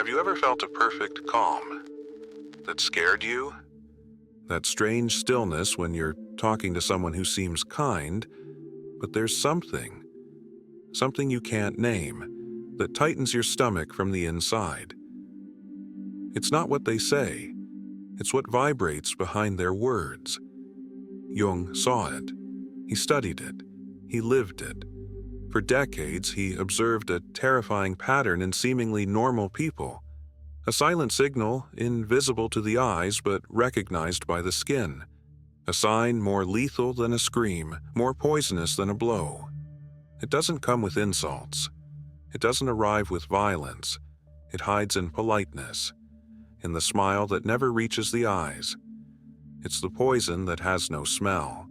Have you ever felt a perfect calm that scared you? That strange stillness when you're talking to someone who seems kind, but there's something you can't name, that tightens your stomach from the inside. It's not what they say, it's what vibrates behind their words. Jung saw it. He studied it. He lived it. For decades, he observed a terrifying pattern in seemingly normal people. A silent signal, invisible to the eyes but recognized by the skin. A sign more lethal than a scream, more poisonous than a blow. It doesn't come with insults. It doesn't arrive with violence. It hides in politeness, in the smile that never reaches the eyes. It's the poison that has no smell.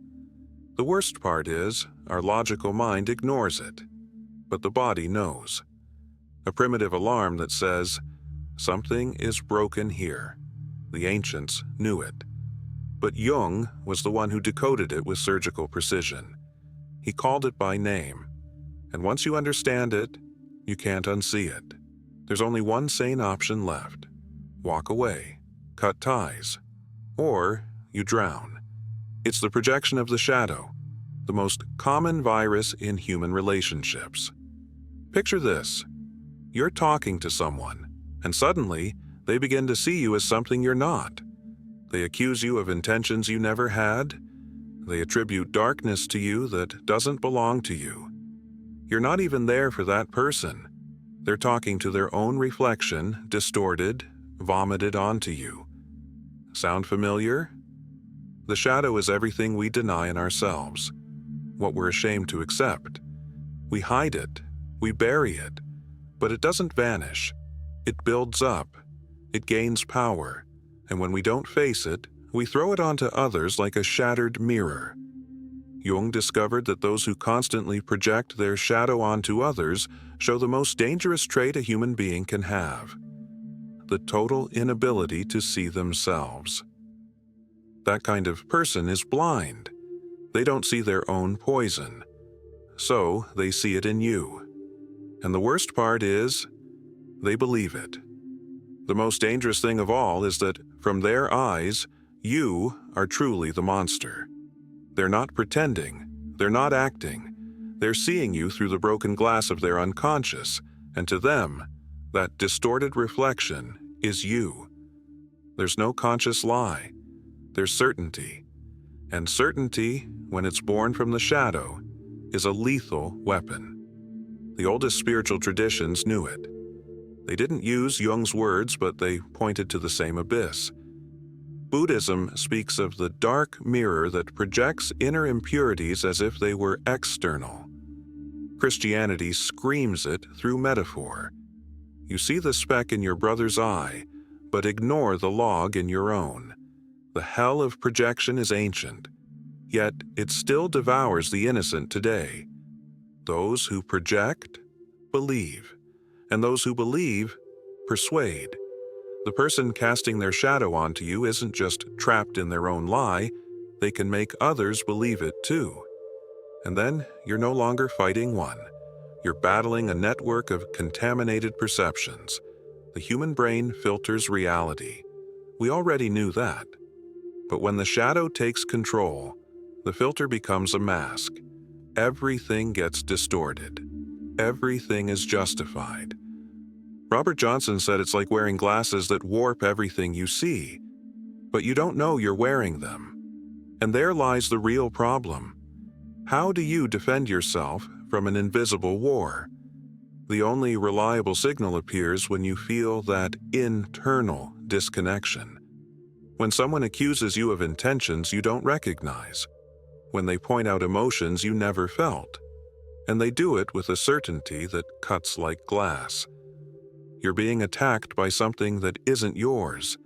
The worst part is, our logical mind ignores it, but the body knows. A primitive alarm that says, something is broken here. The ancients knew it. But Jung was the one who decoded it with surgical precision. He called it by name. And once you understand it, you can't unsee it. There's only one sane option left. Walk away, cut ties, or you drown. It's the projection of the shadow, the most common virus in human relationships. Picture this. You're talking to someone, and suddenly they begin to see you as something you're not. They accuse you of intentions you never had. They attribute darkness to you that doesn't belong to you. You're not even there for that person. They're talking to their own reflection, distorted, vomited onto you. Sound familiar? The shadow is everything we deny in ourselves, what we're ashamed to accept. We hide it, we bury it, but it doesn't vanish. It builds up, it gains power, and when we don't face it, we throw it onto others like a shattered mirror. Jung discovered that those who constantly project their shadow onto others show the most dangerous trait a human being can have: the total inability to see themselves. That kind of person is blind. They don't see their own poison, so they see it in you. And the worst part is, they believe it. The most dangerous thing of all is that, from their eyes, you are truly the monster. They're not pretending, they're not acting. They're seeing you through the broken glass of their unconscious, and to them, that distorted reflection is you. There's no conscious lie. There's certainty. And certainty, when it's born from the shadow, is a lethal weapon. The oldest spiritual traditions knew it. They didn't use Jung's words, but they pointed to the same abyss. Buddhism speaks of the dark mirror that projects inner impurities as if they were external. Christianity screams it through metaphor. You see the speck in your brother's eye, but ignore the log in your own. The hell of projection is ancient, yet it still devours the innocent today. Those who project, believe, and those who believe, persuade. The person casting their shadow onto you isn't just trapped in their own lie, they can make others believe it too. And then you're no longer fighting one. You're battling a network of contaminated perceptions. The human brain filters reality. We already knew that. But when the shadow takes control, the filter becomes a mask. Everything gets distorted. Everything is justified. Robert Johnson said it's like wearing glasses that warp everything you see, but you don't know you're wearing them. And there lies the real problem. How do you defend yourself from an invisible war? The only reliable signal appears when you feel that internal disconnection. When someone accuses you of intentions you don't recognize. When they point out emotions you never felt. And they do it with a certainty that cuts like glass. You're being attacked by something that isn't yours.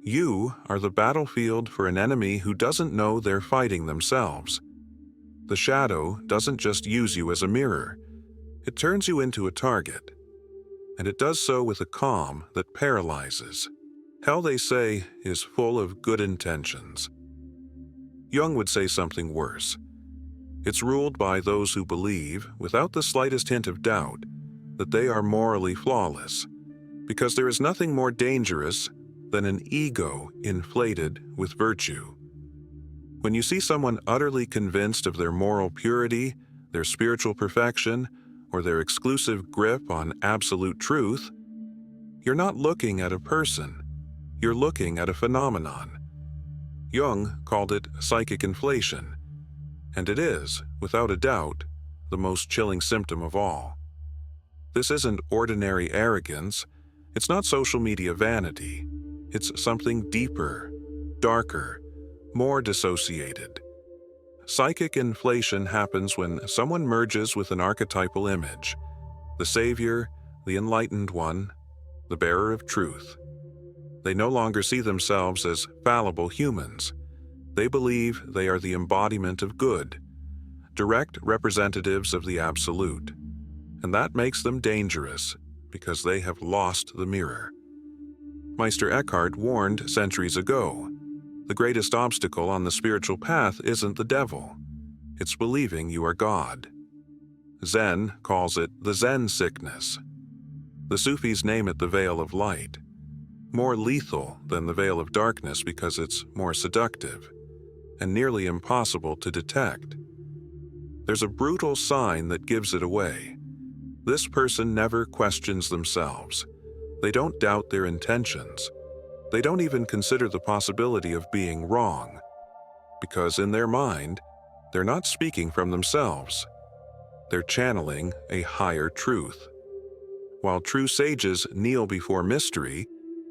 You are the battlefield for an enemy who doesn't know they're fighting themselves. The shadow doesn't just use you as a mirror. It turns you into a target. And it does so with a calm that paralyzes. Hell, they say, is full of good intentions. Jung would say something worse. It's ruled by those who believe, without the slightest hint of doubt, that they are morally flawless. Because there is nothing more dangerous than an ego inflated with virtue. When you see someone utterly convinced of their moral purity, their spiritual perfection, or their exclusive grip on absolute truth, you're not looking at a person, you're looking at a phenomenon. Jung called it psychic inflation, and it is, without a doubt, the most chilling symptom of all. This isn't ordinary arrogance, it's not social media vanity, it's something deeper, darker, more dissociated. Psychic inflation happens when someone merges with an archetypal image, the savior, the enlightened one, the bearer of truth. They no longer see themselves as fallible humans. They believe they are the embodiment of good, direct representatives of the absolute. And that makes them dangerous because they have lost the mirror. Meister Eckhart warned centuries ago, the greatest obstacle on the spiritual path isn't the devil, it's believing you are God. Zen calls it the Zen sickness. The Sufis name it the veil of light, more lethal than the veil of darkness because it's more seductive and nearly impossible to detect. There's a brutal sign that gives it away. This person never questions themselves. They don't doubt their intentions. They don't even consider the possibility of being wrong, because in their mind, they're not speaking from themselves. They're channeling a higher truth. While true sages kneel before mystery,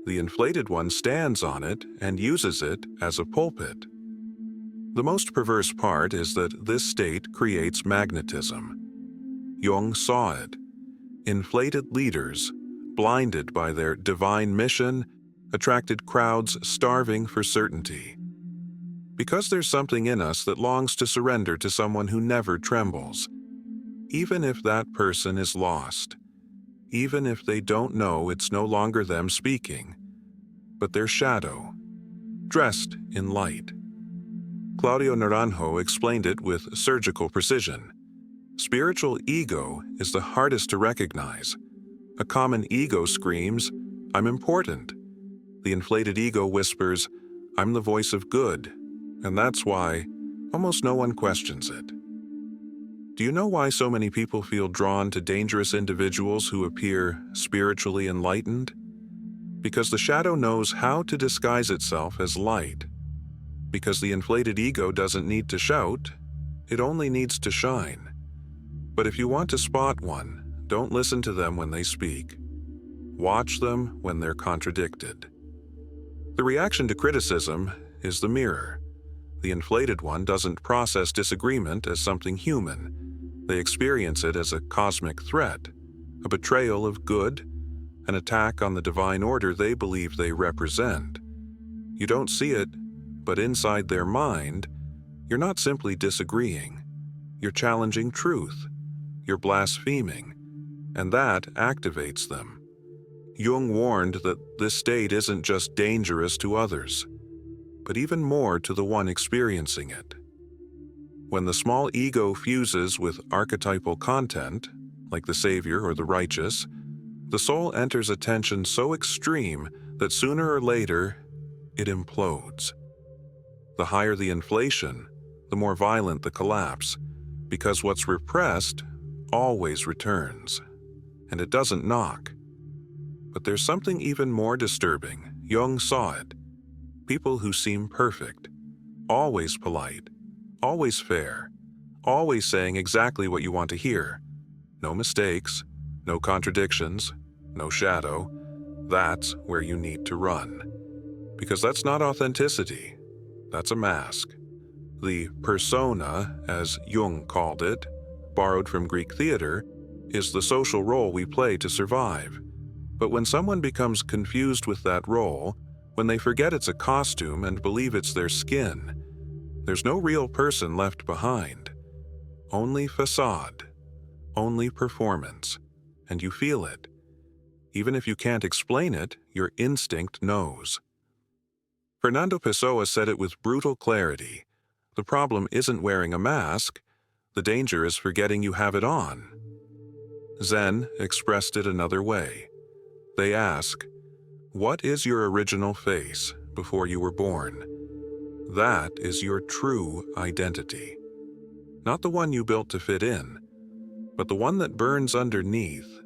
the inflated one stands on it and uses it as a pulpit. The most perverse part is that this state creates magnetism. Jung saw it. Inflated leaders, blinded by their divine mission, attracted crowds starving for certainty. Because there's something in us that longs to surrender to someone who never trembles, even if that person is lost, even if they don't know it's no longer them speaking, but their shadow, dressed in light. Claudio Naranjo explained it with surgical precision. Spiritual ego is the hardest to recognize. A common ego screams, "I'm important." The inflated ego whispers, "I'm the voice of good," and that's why almost no one questions it. Do you know why so many people feel drawn to dangerous individuals who appear spiritually enlightened? Because the shadow knows how to disguise itself as light. Because the inflated ego doesn't need to shout, it only needs to shine. But if you want to spot one, don't listen to them when they speak. Watch them when they're contradicted. The reaction to criticism is the mirror. The inflated one doesn't process disagreement as something human. They experience it as a cosmic threat, a betrayal of good, an attack on the divine order they believe they represent. You don't see it, but inside their mind, you're not simply disagreeing. You're challenging truth. You're blaspheming, and that activates them. Jung warned that this state isn't just dangerous to others, but even more to the one experiencing it. When the small ego fuses with archetypal content, like the savior or the righteous, the soul enters a tension so extreme that sooner or later, it implodes. The higher the inflation, the more violent the collapse, because what's repressed always returns, and it doesn't knock. But there's something even more disturbing. Jung saw it. People who seem perfect, always polite, always fair, always saying exactly what you want to hear. No mistakes, no contradictions, no shadow. That's where you need to run. Because that's not authenticity. That's a mask. The persona, as Jung called it, borrowed from Greek theater, is the social role we play to survive. But when someone becomes confused with that role, when they forget it's a costume and believe it's their skin, there's no real person left behind. Only facade, only performance, and you feel it. Even if you can't explain it, your instinct knows. Fernando Pessoa said it with brutal clarity. The problem isn't wearing a mask. The danger is forgetting you have it on. Zen expressed it another way. They ask, "What is your original face before you were born?" That is your true identity. Not the one you built to fit in, but the one that burns underneath,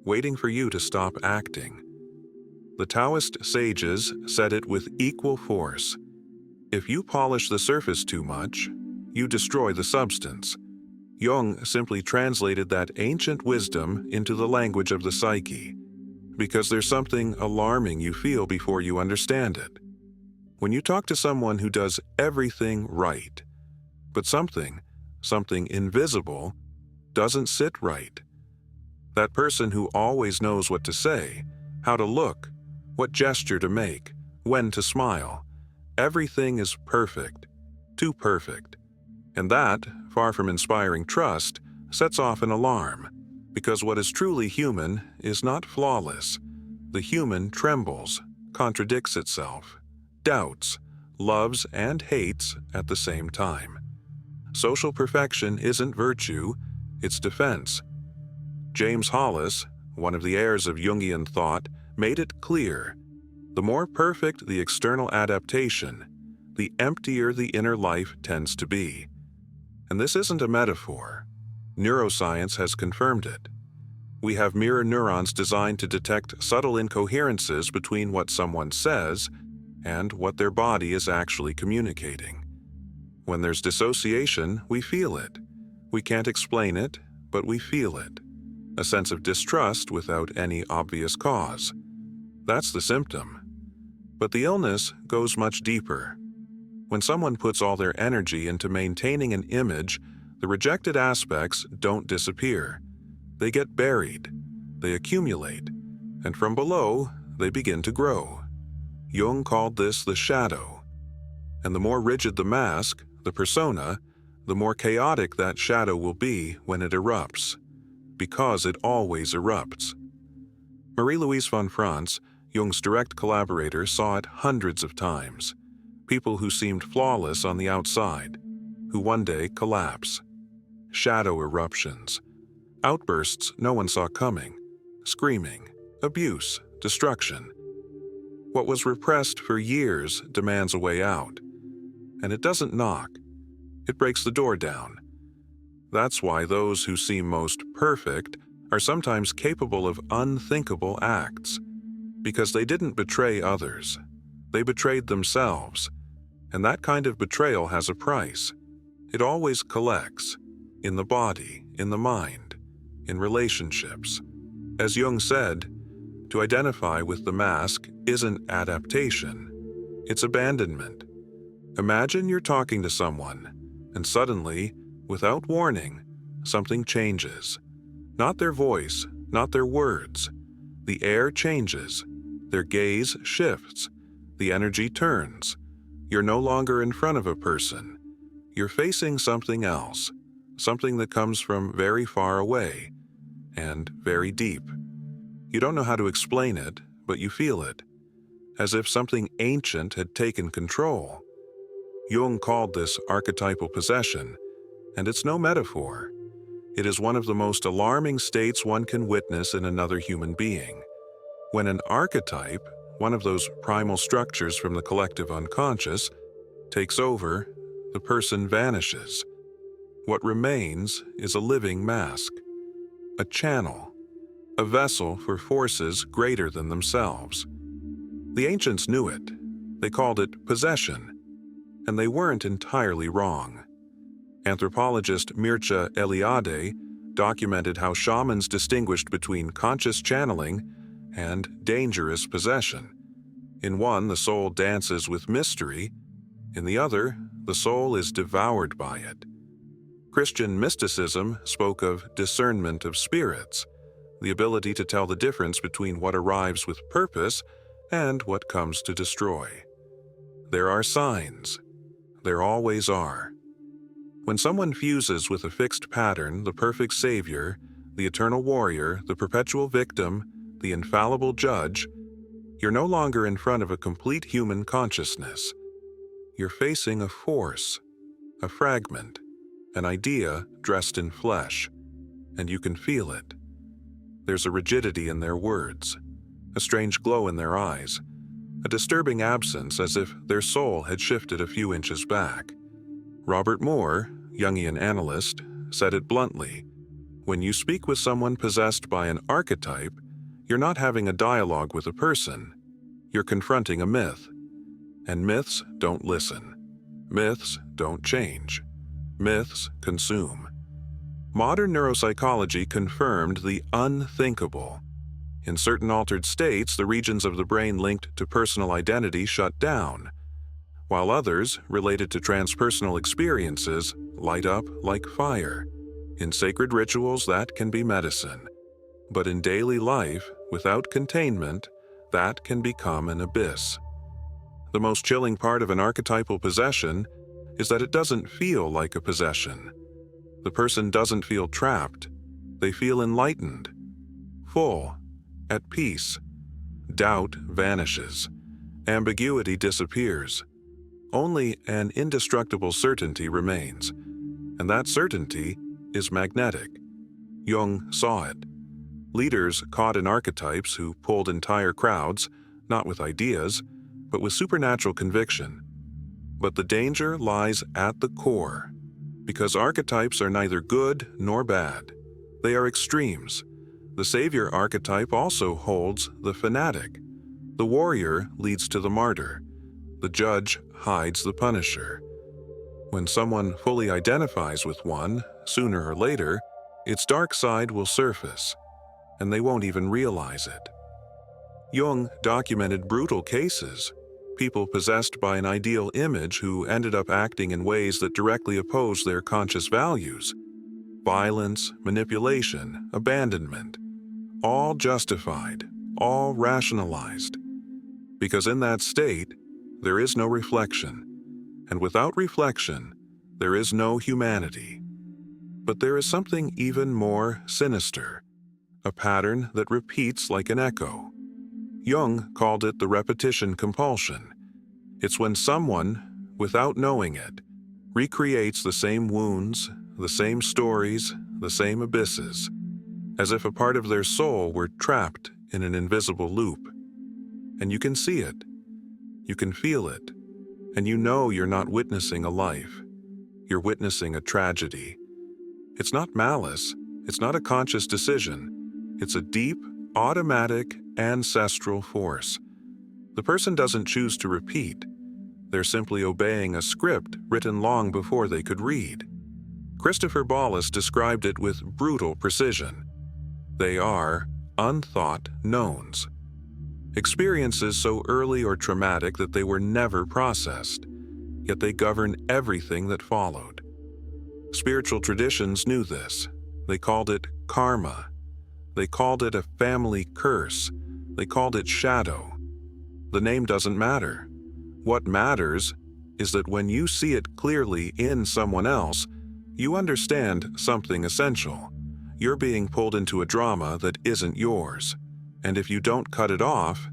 waiting for you to stop acting. The Taoist sages said it with equal force. If you polish the surface too much, you destroy the substance. Jung simply translated that ancient wisdom into the language of the psyche, because there's something alarming you feel before you understand it. When you talk to someone who does everything right, but something invisible, doesn't sit right. That person who always knows what to say, how to look, what gesture to make, when to smile. Everything is perfect, too perfect. And that, far from inspiring trust, sets off an alarm, because what is truly human is not flawless. The human trembles, contradicts itself, doubts, loves and hates at the same time. Social perfection isn't virtue, it's defense. James Hollis, one of the heirs of Jungian thought, made it clear: the more perfect the external adaptation, the emptier the inner life tends to be. And this isn't a metaphor. Neuroscience has confirmed it. We have mirror neurons designed to detect subtle incoherences between what someone says and what their body is actually communicating. When there's dissociation, we feel it. We can't explain it, but we feel it. A sense of distrust without any obvious cause. That's the symptom. But the illness goes much deeper. When someone puts all their energy into maintaining an image, the rejected aspects don't disappear. They get buried, they accumulate, and from below, they begin to grow. Jung called this the shadow. And the more rigid the mask, the persona, the more chaotic that shadow will be when it erupts, because it always erupts. Marie-Louise von Franz, Jung's direct collaborator, saw it hundreds of times. People who seemed flawless on the outside, who one day collapse. Shadow eruptions. Outbursts no one saw coming. Screaming, abuse, destruction. What was repressed for years demands a way out. And it doesn't knock. It breaks the door down. That's why those who seem most perfect are sometimes capable of unthinkable acts. Because they didn't betray others. They betrayed themselves. And that kind of betrayal has a price. It always collects. In the body, in the mind, in relationships. As Jung said, to identify with the mask isn't adaptation. It's abandonment. Imagine you're talking to someone, and suddenly, without warning, something changes. Not their voice, not their words. The air changes. Their gaze shifts. The energy turns. You're no longer in front of a person. You're facing something else, something that comes from very far away and very deep. You don't know how to explain it, but you feel it, as if something ancient had taken control. Jung called this archetypal possession, and it's no metaphor. It is one of the most alarming states one can witness in another human being. When an archetype, one of those primal structures from the collective unconscious, takes over, the person vanishes. What remains is a living mask, a channel, a vessel for forces greater than themselves. The ancients knew it. They called it possession, and they weren't entirely wrong. Anthropologist Mircea Eliade documented how shamans distinguished between conscious channeling and dangerous possession. In one, the soul dances with mystery. In the other, the soul is devoured by it. Christian mysticism spoke of discernment of spirits, the ability to tell the difference between what arrives with purpose and what comes to destroy. There are signs. There always are. When someone fuses with a fixed pattern, the perfect savior, the eternal warrior, the perpetual victim, the infallible judge, you're no longer in front of a complete human consciousness. You're facing a force, a fragment, an idea dressed in flesh, and you can feel it. There's a rigidity in their words, a strange glow in their eyes, a disturbing absence as if their soul had shifted a few inches back. Robert Moore, Jungian analyst, said it bluntly: when you speak with someone possessed by an archetype, you're not having a dialogue with a person, you're confronting a myth. And myths don't listen. Myths don't change. Myths consume. Modern neuropsychology confirmed the unthinkable. In certain altered states, the regions of the brain linked to personal identity shut down, while others, related to transpersonal experiences, light up like fire. In sacred rituals, that can be medicine. But in daily life, without containment, that can become an abyss. The most chilling part of an archetypal possession is that it doesn't feel like a possession. The person doesn't feel trapped. They feel enlightened, full, at peace. Doubt vanishes. Ambiguity disappears. Only an indestructible certainty remains, and that certainty is magnetic. Jung saw it. Leaders caught in archetypes who pulled entire crowds, not with ideas, but with supernatural conviction. But the danger lies at the core, because archetypes are neither good nor bad. They are extremes. The savior archetype also holds the fanatic. The warrior leads to the martyr. The judge hides the punisher. When someone fully identifies with one, sooner or later, its dark side will surface, and they won't even realize it. Jung documented brutal cases, people possessed by an ideal image who ended up acting in ways that directly oppose their conscious values. Violence, manipulation, abandonment, all justified, all rationalized. Because in that state, there is no reflection, and without reflection, there is no humanity. But there is something even more sinister, a pattern that repeats like an echo. Jung called it the repetition compulsion. It's when someone, without knowing it, recreates the same wounds, the same stories, the same abysses, as if a part of their soul were trapped in an invisible loop. And you can see it, you can feel it, and you know you're not witnessing a life. You're witnessing a tragedy. It's not malice, it's not a conscious decision. It's a deep, automatic, ancestral force. The person doesn't choose to repeat. They're simply obeying a script written long before they could read. Christopher Bollas described it with brutal precision. They are unthought knowns. Experiences so early or traumatic that they were never processed, yet they govern everything that followed. Spiritual traditions knew this. They called it karma. They called it a family curse. They called it shadow. The name doesn't matter. What matters is that when you see it clearly in someone else, you understand something essential. You're being pulled into a drama that isn't yours, and if you don't cut it off,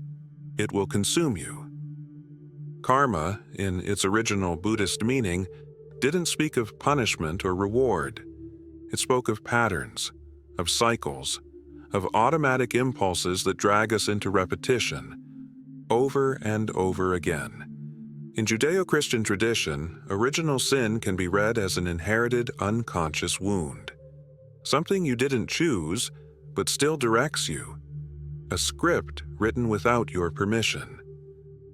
it will consume you. Karma, in its original Buddhist meaning, didn't speak of punishment or reward. It spoke of patterns, of cycles, of automatic impulses that drag us into repetition, over and over again. In Judeo-Christian tradition, original sin can be read as an inherited unconscious wound. Something you didn't choose, but still directs you. A script written without your permission.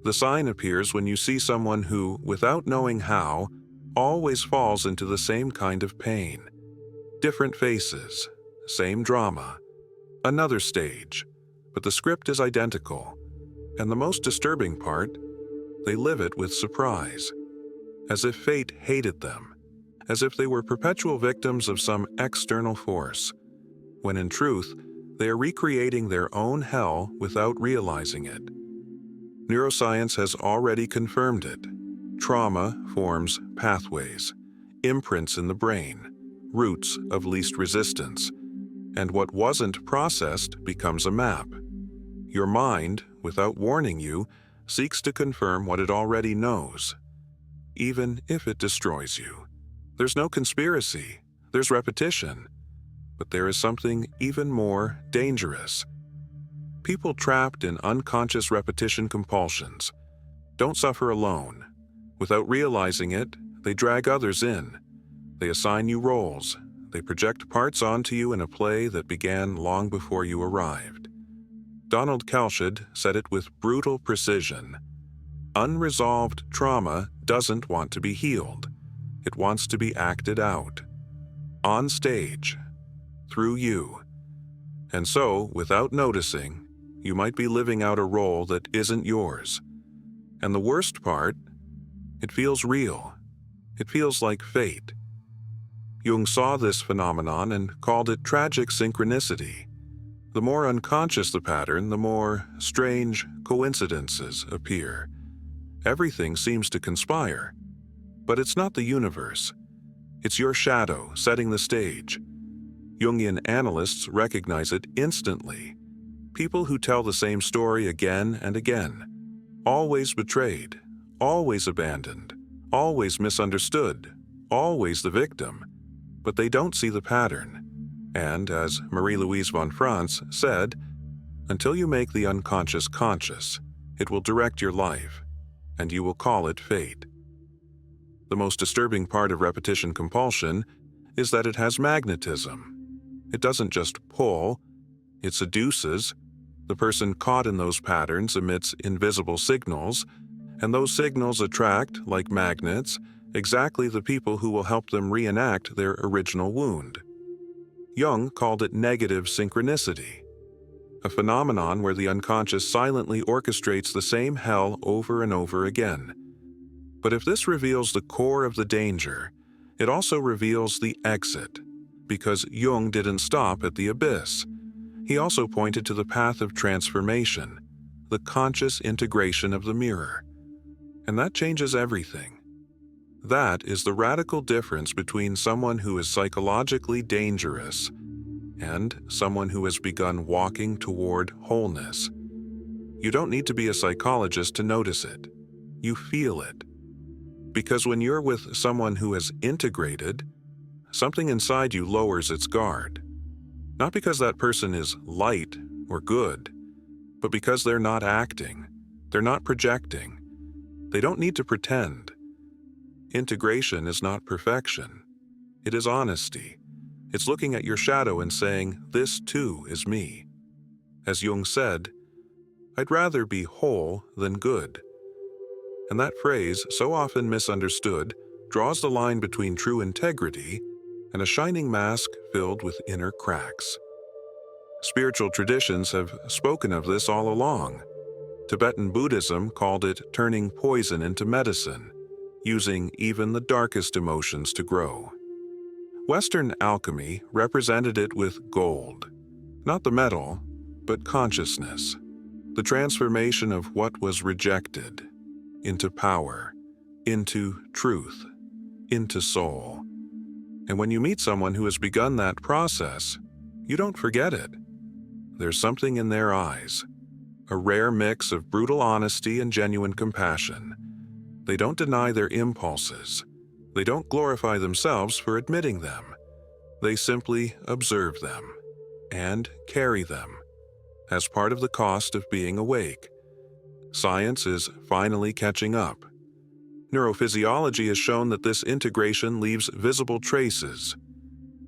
The sign appears when you see someone who, without knowing how, always falls into the same kind of pain. Different faces, same drama, another stage, but the script is identical. And the most disturbing part, they live it with surprise, as if fate hated them, as if they were perpetual victims of some external force, when in truth, they are recreating their own hell without realizing it. Neuroscience has already confirmed it. Trauma forms pathways, imprints in the brain, routes of least resistance, and what wasn't processed becomes a map. Your mind, without warning you, seeks to confirm what it already knows, even if it destroys you. There's no conspiracy, there's repetition, but there is something even more dangerous. People trapped in unconscious repetition compulsions don't suffer alone. Without realizing it, they drag others in. They assign you roles. They project parts onto you in a play that began long before you arrived. Donald Kalsched said it with brutal precision. Unresolved trauma doesn't want to be healed. It wants to be acted out. On stage. Through you. And so, without noticing, you might be living out a role that isn't yours. And the worst part, it feels real. It feels like fate. Jung saw this phenomenon and called it tragic synchronicity. The more unconscious the pattern, the more strange coincidences appear. Everything seems to conspire. But it's not the universe. It's your shadow setting the stage. Jungian analysts recognize it instantly. People who tell the same story again and again. Always betrayed, always abandoned, always misunderstood, always the victim. But they don't see the pattern. And, as Marie-Louise von Franz said, until you make the unconscious conscious, it will direct your life, and you will call it fate. The most disturbing part of repetition compulsion is that it has magnetism. It doesn't just pull, it seduces. The person caught in those patterns emits invisible signals, and those signals attract, like magnets, exactly the people who will help them reenact their original wound. Jung called it negative synchronicity, a phenomenon where the unconscious silently orchestrates the same hell over and over again. But if this reveals the core of the danger, it also reveals the exit, because Jung didn't stop at the abyss. He also pointed to the path of transformation, the conscious integration of the mirror. And that changes everything. That is the radical difference between someone who is psychologically dangerous and someone who has begun walking toward wholeness. You don't need to be a psychologist to notice it. You feel it. Because when you're with someone who has integrated, something inside you lowers its guard. Not because that person is light or good, but because they're not acting, they're not projecting. They don't need to pretend. Integration is not perfection. It is honesty. It's looking at your shadow and saying, this too is me. As Jung said, I'd rather be whole than good. And that phrase, so often misunderstood, draws the line between true integrity and a shining mask filled with inner cracks. Spiritual traditions have spoken of this all along. Tibetan Buddhism called it turning poison into medicine, using even the darkest emotions to grow. Western alchemy represented it with gold, not the metal, but consciousness, the transformation of what was rejected into power, into truth, into soul. And when you meet someone who has begun that process, you don't forget it. There's something in their eyes, a rare mix of brutal honesty and genuine compassion. They don't deny their impulses. They don't glorify themselves for admitting them. They simply observe them and carry them as part of the cost of being awake. Science is finally catching up. Neurophysiology has shown that this integration leaves visible traces,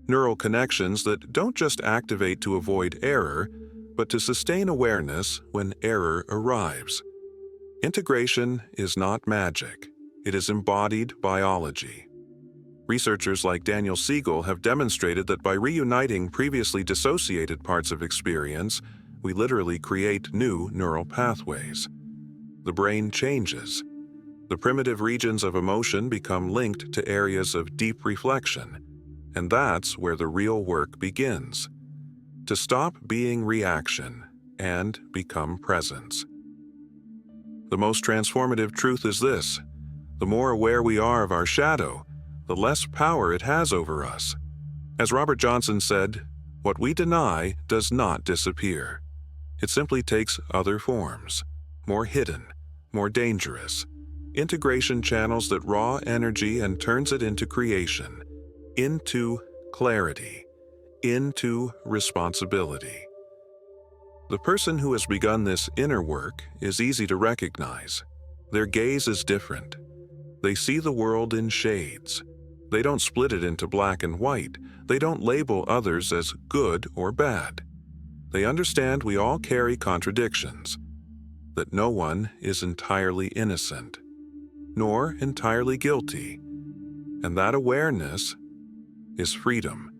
neural connections that don't just activate to avoid error, but to sustain awareness when error arrives. Integration is not magic. It is embodied biology. Researchers like Daniel Siegel have demonstrated that by reuniting previously dissociated parts of experience, we literally create new neural pathways. The brain changes. The primitive regions of emotion become linked to areas of deep reflection, and that's where the real work begins. To stop being reaction and become presence. The most transformative truth is this: the more aware we are of our shadow, the less power it has over us. As Robert Johnson said, what we deny does not disappear. It simply takes other forms, more hidden, more dangerous. Integration channels that raw energy and turns it into creation, into clarity, into responsibility. The person who has begun this inner work is easy to recognize. Their gaze is different. They see the world in shades. They don't split it into black and white. They don't label others as good or bad. They understand we all carry contradictions, that no one is entirely innocent, nor entirely guilty, and that awareness is freedom.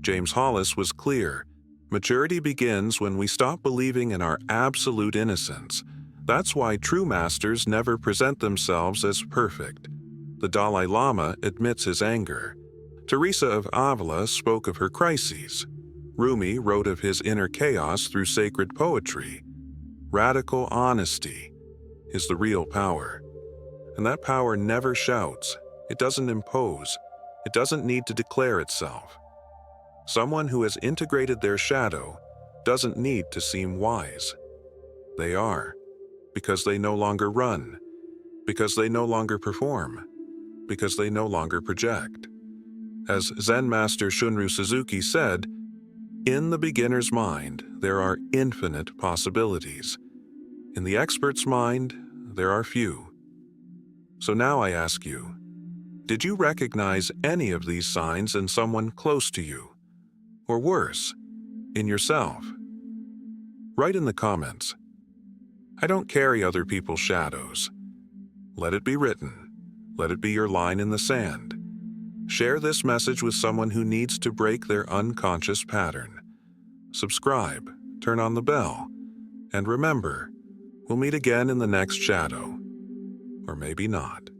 James Hollis was clear. Maturity begins when we stop believing in our absolute innocence. That's why true masters never present themselves as perfect. The Dalai Lama admits his anger. Teresa of Avila spoke of her crises. Rumi wrote of his inner chaos through sacred poetry. Radical honesty is the real power. And that power never shouts. It doesn't impose. It doesn't need to declare itself. Someone who has integrated their shadow doesn't need to seem wise. They are, because they no longer run, because they no longer perform, because they no longer project. As Zen master Shunryu Suzuki said, "In the beginner's mind, there are infinite possibilities. In the expert's mind, there are few." So now I ask you, did you recognize any of these signs in someone close to you? Or worse, in yourself? Write in the comments, "I don't carry other people's shadows." Let it be written. Let it be your line in the sand. Share this message with someone who needs to break their unconscious pattern. Subscribe, turn on the bell, and remember, we'll meet again in the next shadow. Or maybe not.